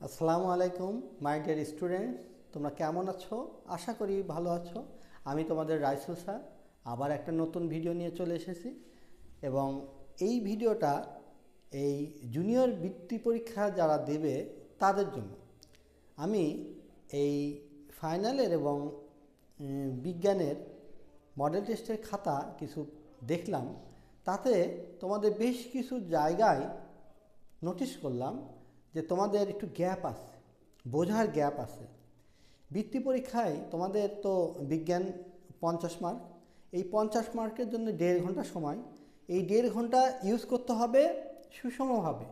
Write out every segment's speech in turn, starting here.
আসসালামু আলাইকুম my dear students, তোমরা কেমন আছো? আশা করি ভালো আছো। আমি তোমাদের রাইসুল স্যার আবার একটা নতুন ভিডিও নিয়ে চলে এসেছি এবং এই ভিডিওটা এই জুনিয়র বৃত্তি পরীক্ষা যারা দেবে তাদের জন্য। আমি এই ফাইনালের এবং বিজ্ঞানের মডেল টেস্টের খাতা কিছু দেখলাম, তাতে তোমাদের বেশ কিছু জায়গায় নোটিশ করলাম যে তোমাদের একটু গ্যাপ আছে, বোঝার গ্যাপ আছে। বৃত্তি পরীক্ষায় তোমাদের তো বিজ্ঞান 50 মার্ক, এই 50 মার্কের জন্য 1.5 ঘন্টা সময়, এই 1.5 ঘন্টা ইউজ করতে হবে সুষমভাবে।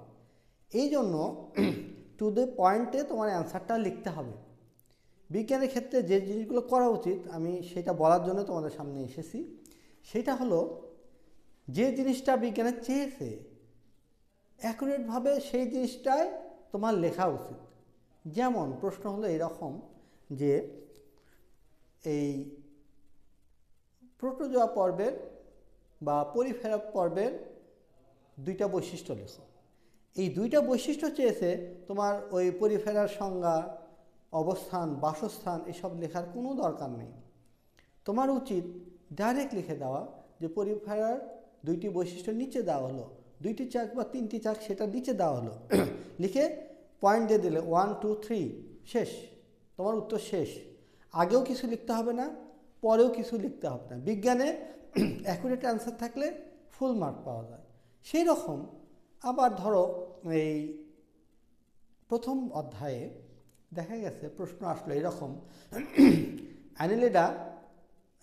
এই জন্য টু দ্য পয়েন্টে তোমার অ্যান্সারটা লিখতে হবে। বিজ্ঞানের ক্ষেত্রে যে জিনিসগুলো করা উচিত আমি সেটা বলার জন্য তোমাদের সামনে এসেছি। সেটা হলো যে জিনিসটা বিজ্ঞানে চেয়েছে অ্যাকুরেটভাবে সেই জিনিসটাই তোমার লেখা উচিত। যেমন প্রশ্ন হলো এরকম যে এই প্রোটোজোয়া পর্বের বা পরিফেরা পর্বের 2টা বৈশিষ্ট্য লেখো। এই 2টা বৈশিষ্ট্য চেয়েছে, তোমার ওই পরিফেরার সংজ্ঞা, অবস্থান, বাসস্থান এসব লেখার কোনো দরকার নেই। তোমার উচিত ডাইরেক্ট লিখে দেওয়া যে পরিফেরার 2টি বৈশিষ্ট্য নিচে দেওয়া হলো, 2টি চাক বা 3টি চাক সেটা নিচে দেওয়া হলো, লিখে পয়েন্ট দিয়ে দিলে 1 2 3 শেষ, তোমার উত্তর শেষ। আগেও কিছু লিখতে হবে না, পরেও কিছু লিখতে হবে না। বিজ্ঞানে অ্যাকুরেট অ্যান্সার থাকলে ফুল মার্ক পাওয়া যায়। সেই রকম আবার ধরো এই প্রথম অধ্যায়ে দেখা গেছে প্রশ্ন আসলো এরকম, অ্যানিলিডা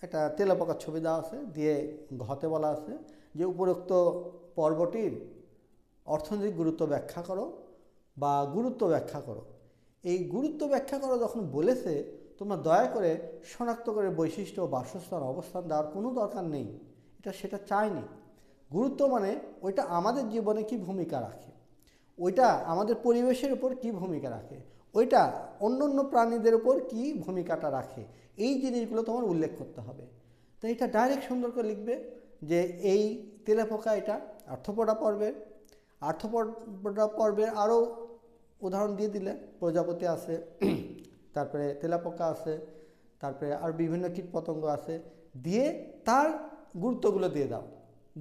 একটা তেলাপোকার ছবি দেওয়া আছে, দিয়ে ঘতে বলা আছে যে উপরোক্ত পর্বটির অর্থনৈতিক গুরুত্ব ব্যাখ্যা করো বা গুরুত্ব ব্যাখ্যা করো। এই গুরুত্ব ব্যাখ্যা করো যখন বলেছে, তোমরা দয়া করে শনাক্ত করে বৈশিষ্ট্য, বাসস্থান, অবস্থান দেওয়ার কোনো দরকার নেই, এটা সেটা চাইনি। গুরুত্ব মানে ওইটা আমাদের জীবনে কি ভূমিকা রাখে, ওইটা আমাদের পরিবেশের উপর কি ভূমিকা রাখে, ওইটা অন্য অন্য প্রাণীদের উপর কি ভূমিকাটা রাখে, এই জিনিসগুলো তোমার উল্লেখ করতে হবে। তো এটা ডাইরেক্ট সুন্দর করে লিখবে যে এই তেলাপোকা এটা আর্থ্রোপোডা পর্বের, আর্থ্রোপোডা পর্বের আরও উদাহরণ দিয়ে দিলে প্রজাপতি আছে, তারপরে তেলাপোকা আছে, তারপরে আর বিভিন্ন কীটপতঙ্গ আছে, দিয়ে তার গুরুত্বগুলো দিয়ে দাও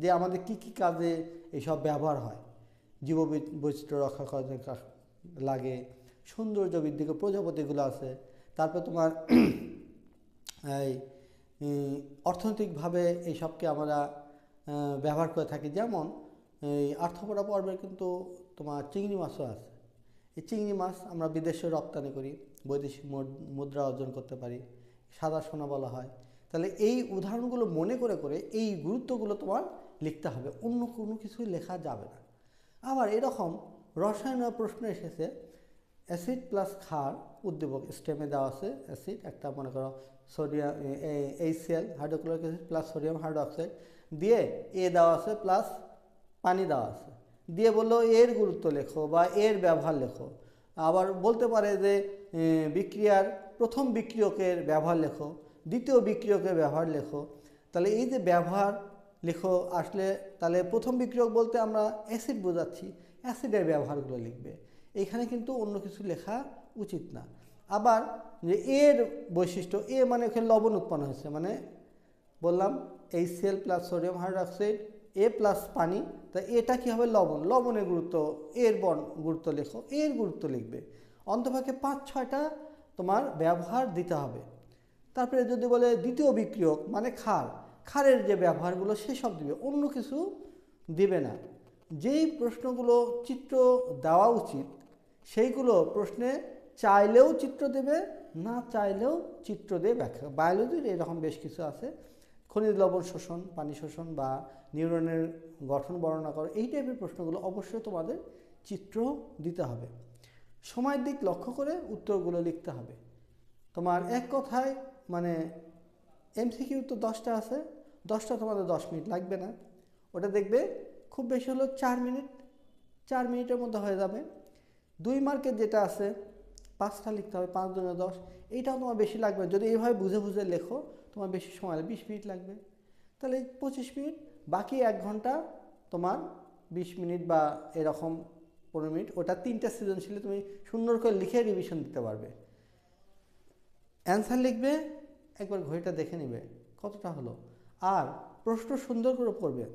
যে আমাদের কি কি কাজে এইসব ব্যবহার হয়। জীববৈচিত্র্য রক্ষা করার লাগে, সৌন্দর্য বৃদ্ধি করে প্রজাপতিগুলো আছে, তারপর তোমার এই অর্থনৈতিকভাবে এইসবকে আমরা ব্যবহার করে থাকি। যেমন এই আর্থ্রোপোডা পর্বের কিন্তু তোমার চিংড়ি মাছও আছে। এই চিংড়ি মাছ আমরা বিদেশে রপ্তানি করি, বৈদেশিক মুদ্রা অর্জন করতে পারি, সাদা সোনা বলা হয়। তাহলে এই উদাহরণগুলো মনে করে করে এই গুরুত্বগুলো তোমার লিখতে হবে, অন্য কোনো কিছুই লেখা যাবে না। আবার এরকম রসায়ন প্রশ্ন এসেছে, অ্যাসিড প্লাস ক্ষার উদ্দীপক স্টেমে দেওয়া আছে। অ্যাসিড একটা মনে করো sodium HCl hydrochloric acid plus sodium hydroxide, দিয়ে এ দেওয়া আছে প্লাস পানি দেওয়া আছে, দিয়ে বললো এর গুরুত্ব লেখো বা এর ব্যবহার লেখো। আবার বলতে পারে যে বিক্রিয়ার প্রথম বিক্রিয়কের ব্যবহার লেখো, দ্বিতীয় বিক্রিয়কের ব্যবহার লেখো। তাহলে এই যে ব্যবহার লেখো আসলে, তাহলে প্রথম বিক্রিয়ক বলতে আমরা অ্যাসিড বোঝাচ্ছি, অ্যাসিডের ব্যবহারগুলো লিখবে। এখানে কিন্তু অন্য কিছু লেখা উচিত না। আবার যে এর বৈশিষ্ট্য, এ মানে ওখানে লবণ উৎপন্ন হয়েছে, মানে বললাম HCl প্লাস সোডিয়াম হাইড্রোক্সাইড এ প্লাস পানি, তা এটা কী হবে? লবণ, লবণের গুরুত্ব, এর গুরুত্ব লেখো, এর গুরুত্ব লিখবে। অন্তপক্ষে 5-6টা তোমার ব্যবহার দিতে হবে। তারপরে যদি বলে দ্বিতীয় বিক্রিয়ক মানে ক্ষার, ক্ষারের যে ব্যবহারগুলো সেসব দিবে, অন্য কিছু দিবে না। যেই প্রশ্নগুলো চিত্র দেওয়া উচিত সেইগুলো প্রশ্নে চাইলেও চিত্র দেবে, না চাইলেও চিত্র দিয়ে ব্যাখ্যা। বায়োলজির এরকম বেশ কিছু আছে, খনিজ লবণ শোষণ, পানি শোষণ বা নিউরনের গঠন বর্ণনা করো, এই টাইপের প্রশ্নগুলো অবশ্যই তোমাদের চিত্র দিতে হবে। সময়ের দিক লক্ষ্য করে উত্তরগুলো লিখতে হবে। তোমার এক কথায় মানে MCQ তো 10টা আছে, 10টা তোমাদের 10 মিনিট লাগবে না, ওটা দেখবে খুব বেশি হলো 4 মিনিট, 4 মিনিটের মধ্যে হয়ে যাবে। 2 মার্কের যেটা আছে 5টা লিখতে হবে, 5 2 10, এইটাও তোমার বেশি লাগবে। যদি এইভাবে বুঝে বুঝে লেখো তোমার বেশি সময় লাগবে, 20 মিনিট লাগবে। তাহলে 25 মিনিট, বাকি 1 ঘন্টা তোমার 20 মিনিট বা এরকম 15 মিনিট, ওটা 3টা সৃজনশীলে তুমি সুন্দর করে লিখে রিভিশন দিতে পারবে। অ্যান্সার লিখবে, একবার ঘড়িটা দেখে নেবে কতটা হলো, আর প্রশ্ন সুন্দর করে পড়বে।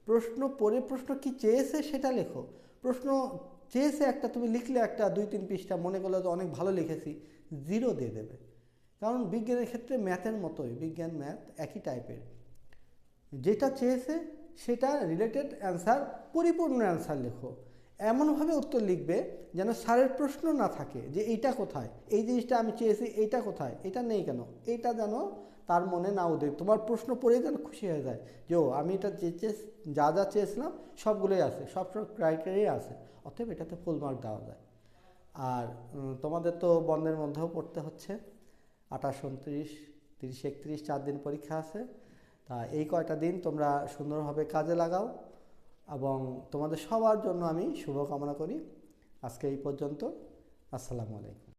প্রশ্ন পড়ে প্রশ্ন কি চেয়েছে সেটা লেখো। প্রশ্ন চেয়েছে একটা, তুমি লিখলে একটা 2-3 পৃষ্ঠা, মনে করলে তো অনেক ভালো লিখেছি, 0 দিয়ে দেবে। কারণ বিজ্ঞানের ক্ষেত্রে ম্যাথের মতোই, বিজ্ঞান ম্যাথ একই টাইপের, যেটা চেয়েছে সেটা রিলেটেড অ্যান্সার, পরিপূর্ণ অ্যান্সার লেখো। এমনভাবে উত্তর লিখবে যেন স্যারের প্রশ্ন না থাকে যে এইটা কোথায়, এই জিনিসটা আমি চেয়েছি, এইটা কোথায়, এটা নেই কেন, এইটা যেন তার মনে না উঠে। তোমার প্রশ্ন পড়ে যেন খুশি হয়ে যায় যে ও আমি এটা যা যা চেয়েছিলাম সবগুলোই আছে, সব ক্রাইটেরিয়া আছে, অতএব এটাতে ফুল মার্ক দেওয়া যায়। আর তোমাদের তো বন্ধের মধ্যেও পড়তে হচ্ছে, 28, 29, 30, 31 4 দিন পরীক্ষা আছে। তা এই কয়টা দিন তোমরা সুন্দরভাবে কাজে লাগাও, এবং তোমাদের সবার জন্য আমি শুভকামনা করি। আজকে এই পর্যন্ত। আসসালামু আলাইকুম।